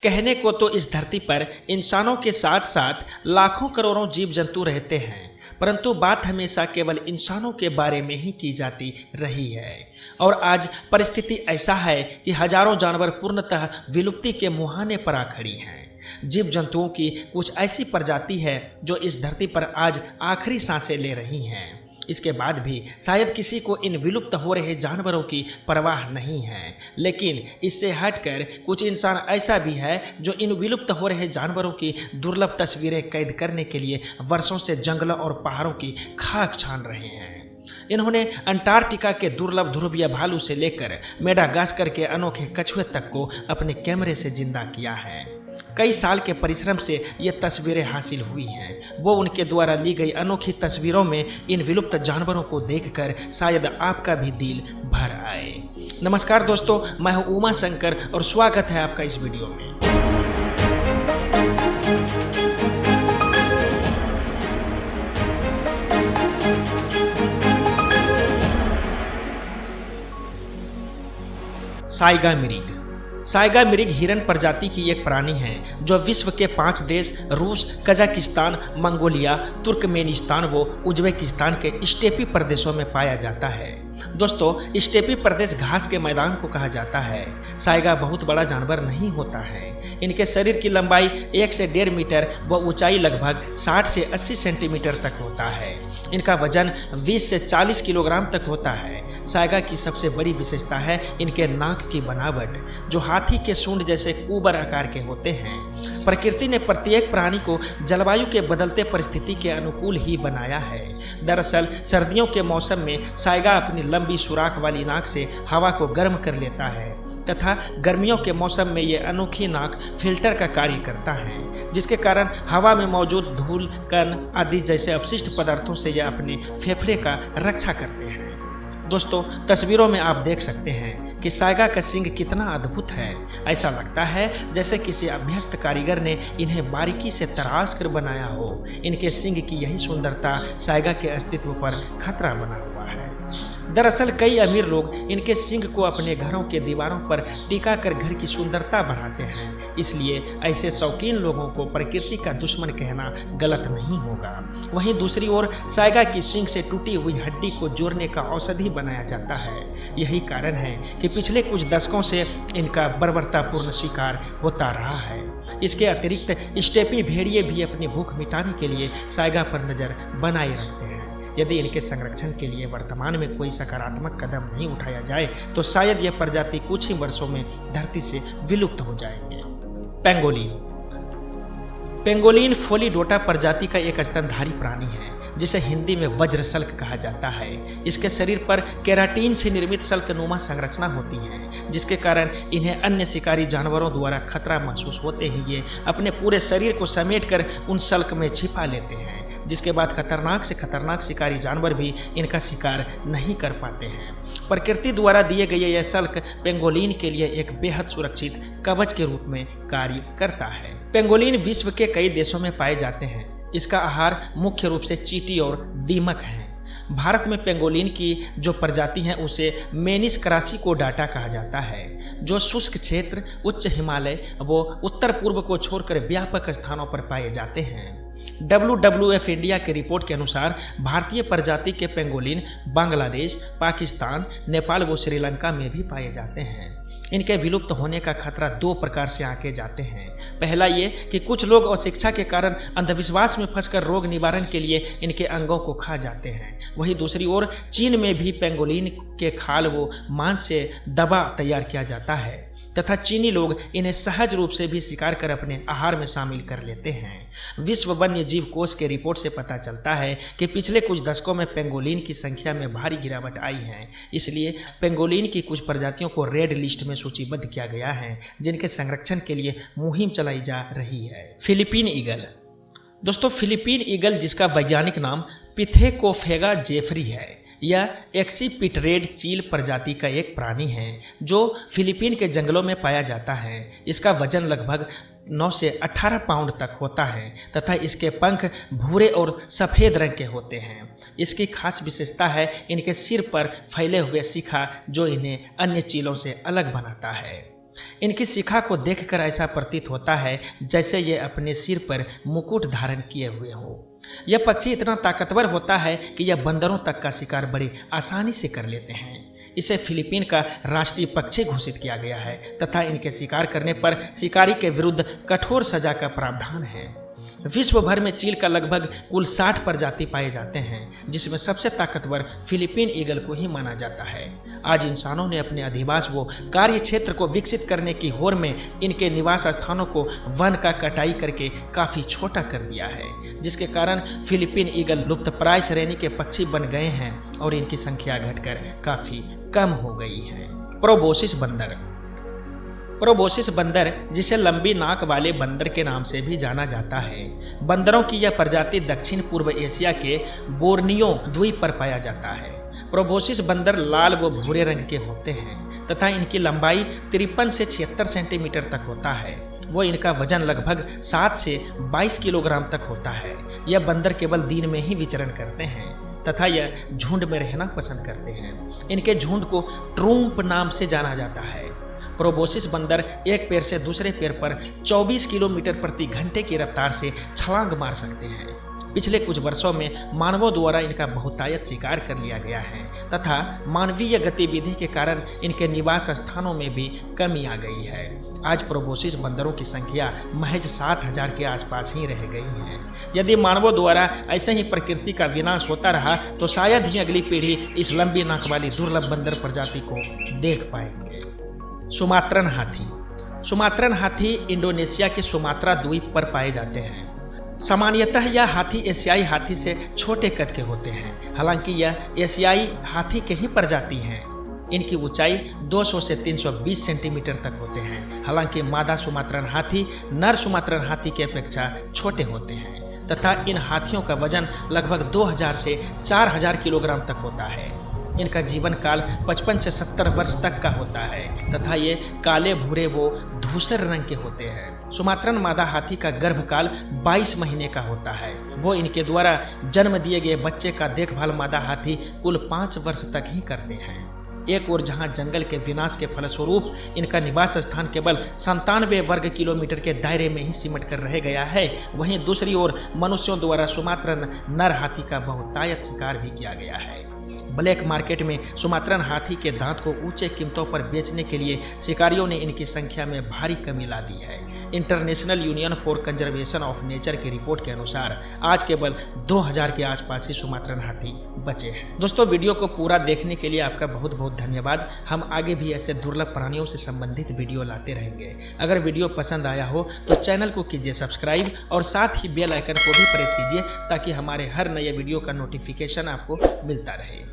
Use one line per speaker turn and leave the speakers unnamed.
कहने को तो इस धरती पर इंसानों के साथ साथ लाखों करोड़ों जीव जंतु रहते हैं, परंतु बात हमेशा केवल इंसानों के बारे में ही की जाती रही है। और आज परिस्थिति ऐसा है कि हजारों जानवर पूर्णतः विलुप्ति के मुहाने पर आ खड़ी हैं। जीव जंतुओं की कुछ ऐसी प्रजाति है जो इस धरती पर आज आखिरी सांसें ले रही हैं। इसके बाद भी शायद किसी को इन विलुप्त हो रहे जानवरों की परवाह नहीं है, लेकिन इससे हटकर कुछ इंसान ऐसा भी है जो इन विलुप्त हो रहे जानवरों की दुर्लभ तस्वीरें कैद करने के लिए वर्षों से जंगलों और पहाड़ों की खाक छान रहे हैं। इन्होंने अंटार्कटिका के दुर्लभ ध्रुवीय भालू से लेकर मेडागास्कर के अनोखे कछुए तक को अपने कैमरे से जिंदा किया है। कई साल के परिश्रम से ये तस्वीरें हासिल हुई हैं। वो उनके द्वारा ली गई अनोखी तस्वीरों में इन विलुप्त जानवरों को देखकर शायद आपका भी दिल भर आए। नमस्कार दोस्तों, मैं हूं उमा शंकर और स्वागत है आपका इस वीडियो में। साइगा मिरिग। साइगा मिरिग हिरन प्रजाति की एक प्राणी है जो विश्व के 5 देश रूस, कजाकिस्तान, मंगोलिया, तुर्कमेनिस्तान व उज्बेकिस्तान के स्टेपी प्रदेशों में पाया जाता है। दोस्तों, स्टेपी प्रदेश घास के मैदान को कहा जाता है। साइगा बहुत बड़ा जानवर नहीं होता है। इनके शरीर की लंबाई 1 से 1.5 मीटर व ऊंचाई लगभग 60 से 80 सेंटीमीटर तक होता है। इनका वजन 20 से 40 किलोग्राम तक होता है। साइगा की सबसे बड़ी विशेषता है इनके नाक की बनावट, जो हाथी के सूंड जैसे कुबर आकार के होते हैं। प्रकृति ने प्रत्येक प्राणी को जलवायु के बदलते परिस्थिति के अनुकूल ही बनाया है। दरअसल सर्दियों के मौसम में साइगा अपनी लंबी सुराख वाली नाक से हवा को गर्म कर लेता है तथा गर्मियों के मौसम में ये अनोखी नाक फिल्टर का कार्य करता है, जिसके कारण हवा में मौजूद धूल, कण आदि जैसे अपशिष्ट पदार्थों से यह अपने फेफड़े का रक्षा करते हैं। दोस्तों, तस्वीरों में आप देख सकते हैं कि साइगा का सींग कितना अद्भुत है। ऐसा लगता है जैसे किसी अभ्यस्त कारीगर ने इन्हें बारीकी से तराश कर बनाया हो। इनके सींग की यही सुंदरता साइगा के अस्तित्व पर खतरा बना हुआ है। दरअसल कई अमीर लोग इनके सींग को अपने घरों के दीवारों पर टिका कर घर की सुंदरता बढ़ाते हैं। इसलिए ऐसे शौकीन लोगों को प्रकृति का दुश्मन कहना गलत नहीं होगा। वहीं दूसरी ओर साइगा की सींग से टूटी हुई हड्डी को जोड़ने का औषधि बनाया जाता है। यही कारण है कि पिछले कुछ दशकों से इनका बर्बरतापूर्ण शिकार होता रहा है। इसके अतिरिक्त स्टेपी भेड़िए भी अपनी भूख मिटाने के लिए साइगा पर नजर बनाए रखते हैं। यदि इनके संरक्षण के लिए वर्तमान में कोई सकारात्मक कदम नहीं उठाया जाए तो शायद यह प्रजाति कुछ ही वर्षों में धरती से विलुप्त हो जाएंगे। पेंगोलिन। पेंगोलिन फोलिडोटा प्रजाति का एक स्तनधारी प्राणी है जिसे हिंदी में वज्र सल्क कहा जाता है। इसके शरीर पर केराटिन से निर्मित सल्कनुमा संरचना होती है, जिसके कारण इन्हें अन्य शिकारी जानवरों द्वारा खतरा महसूस होते ही ये अपने पूरे शरीर को समेटकर उन सल्क में छिपा लेते हैं, जिसके बाद खतरनाक से खतरनाक शिकारी जानवर भी इनका शिकार नहीं कर पाते हैं। प्रकृति द्वारा दिए गए यह सल्क पेंगोलिन के लिए एक बेहद सुरक्षित कवच के रूप में कार्य करता है। पेंगोलिन विश्व के कई देशों में पाए जाते हैं। इसका आहार मुख्य रूप से चींटी और दीमक है। भारत में पेंगोलिन की जो प्रजाति है उसे मेनिस करासिकोडाटा कहा जाता है, जो शुष्क क्षेत्र, उच्च हिमालय व उत्तर पूर्व को छोड़कर व्यापक स्थानों पर पाए जाते हैं। WWF इंडिया की रिपोर्ट के अनुसार भारतीय प्रजाति के पेंगोलिन बांग्लादेश, पाकिस्तान, नेपाल व श्रीलंका में भी पाए जाते हैं। इनके विलुप्त होने का खतरा 2 प्रकार से आंके जाते हैं। पहला ये कि कुछ लोग अशिक्षा के कारण अंधविश्वास में फंसकर रोग निवारण के लिए इनके अंगों को खा जाते हैं। वहीं दूसरी ओर चीन में भी पेंगोलिन के खाल व मांस से दवा तैयार किया जाता है तथा चीनी लोग इन्हें सहज रूप से भी शिकार कर अपने आहार में शामिल कर लेते हैं। विश्व वन्य जीव कोष के रिपोर्ट से पता चलता है कि पिछले कुछ दशकों में पेंगोलिन की संख्या में भारी गिरावट आई है। इसलिए पेंगोलिन की कुछ प्रजातियों को रेड लिस्ट में सूचीबद्ध किया गया है, जिनके संरक्षण के लिए मुहिम चलाई जा रही है। Philippine eagle. दोस्तों, फिलीपीन ईगल, जिसका वैज्ञानिक नाम पिथेकोफेगा जेफरी है, यह एक्सीपिटरेड चील प्रजाति का एक प्राणी है जो फिलीपीन के जंगलों में पाया जाता है। इसका वजन लगभग 9 से 18 पाउंड तक होता है तथा इसके पंख भूरे और सफ़ेद रंग के होते हैं। इसकी खास विशेषता है इनके सिर पर फैले हुए शिखा, जो इन्हें अन्य चीलों से अलग बनाता है। इनकी शिखा को देखकर ऐसा प्रतीत होता है जैसे ये अपने सिर पर मुकुट धारण किए हुए हो। यह पक्षी इतना ताकतवर होता है कि यह बंदरों तक का शिकार बड़ी आसानी से कर लेते हैं। इसे फिलीपीन का राष्ट्रीय पक्षी घोषित किया गया है तथा इनके शिकार करने पर शिकारी के विरुद्ध कठोर सजा का प्रावधान है। विश्व भर में चील का लगभग कुल 60 प्रजाति पाए जाते हैं, जिसमें सबसे ताकतवर फिलीपीन ईगल को ही माना जाता है। आज इंसानों ने अपने अधिवास व कार्य क्षेत्र को विकसित करने की होड़ में इनके निवास स्थानों को वन का कटाई करके काफी छोटा कर दिया है, जिसके कारण फिलीपीन ईगल लुप्तप्राय श्रेणी के पक्षी बन गए हैं और इनकी संख्या घटकर काफी कम हो गई है। प्रोबोसिस बंदर। प्रोबोसिस बंदर, जिसे लंबी नाक वाले बंदर के नाम से भी जाना जाता है, बंदरों की यह प्रजाति दक्षिण पूर्व एशिया के बोर्नियो द्वीप पर पाया जाता है। प्रोबोसिस बंदर लाल व भूरे रंग के होते हैं तथा इनकी लंबाई 53 से 76 सेंटीमीटर तक होता है। वो इनका वजन लगभग 7 से 22 किलोग्राम तक होता है। यह बंदर केवल दिन में ही विचरण करते हैं तथा यह झुंड में रहना पसंद करते हैं। इनके झुंड को ट्रूम्प नाम से जाना जाता है। प्रोबोसिस बंदर एक पैर से दूसरे पैर पर 24 किलोमीटर प्रति घंटे की रफ्तार से छलांग मार सकते हैं। पिछले कुछ वर्षों में मानवों द्वारा इनका बहुतायत शिकार कर लिया गया है तथा मानवीय गतिविधि के कारण इनके निवास स्थानों में भी कमी आ गई है। आज प्रोबोसिस बंदरों की संख्या महज 7,000 के आसपास ही रह गई है। यदि मानवों द्वारा ऐसे ही प्रकृति का विनाश होता रहा तो शायद ही अगली पीढ़ी इस लंबी नाक वाली दुर्लभ बंदर प्रजाति को देख पाएंगे। सुमात्रन हाथी। सुमात्रन हाथी इंडोनेशिया के सुमात्रा द्वीप पर पाए जाते हैं। सामान्यतः यह हाथी एशियाई हाथी से छोटे कद के होते हैं, हालांकि यह एशियाई हाथी के ही प्रजाति हैं। इनकी ऊंचाई 200 से 320 सेंटीमीटर तक होते हैं। हालांकि मादा सुमात्रन हाथी नर सुमात्रन हाथी की अपेक्षा छोटे होते हैं तथा इन हाथियों का वजन लगभग 2000 से 4000 किलोग्राम तक होता है। इनका जीवन काल 55 से 70 वर्ष तक का होता है तथा ये काले भूरे वो धूसर रंग के होते हैं। सुमात्रन मादा हाथी का गर्भकाल 22 महीने का होता है। वो इनके द्वारा जन्म दिए गए बच्चे का देखभाल मादा हाथी कुल 5 वर्ष तक ही करते हैं। एक ओर जहां जंगल के विनाश के फलस्वरूप इनका निवास स्थान केवल 97 वर्ग किलोमीटर के दायरे में ही सिमट कर रह गया है, वहीं दूसरी ओर मनुष्यों द्वारा सुमात्रन नर हाथी का बहुतायत शिकार भी किया गया है। ब्लैक मार्केट में सुमात्रन हाथी के दांत को ऊंचे कीमतों पर बेचने के लिए शिकारियों ने इनकी संख्या में भारी कमी ला दी है। International union for conservation of nature की रिपोर्ट के अनुसार आज केवल 2000 के आसपास ही सुमात्रन हाथी बचे हैं। दोस्तों, वीडियो को पूरा देखने के लिए आपका बहुत बहुत धन्यवाद। हम आगे भी ऐसे दुर्लभ प्राणियों से संबंधित वीडियो लाते रहेंगे। अगर वीडियो पसंद आया हो तो चैनल को कीजिए सब्सक्राइब और साथ ही बेल आइकन को भी प्रेस कीजिए ताकि हमारे हर नए वीडियो का नोटिफिकेशन आपको मिलता रहे।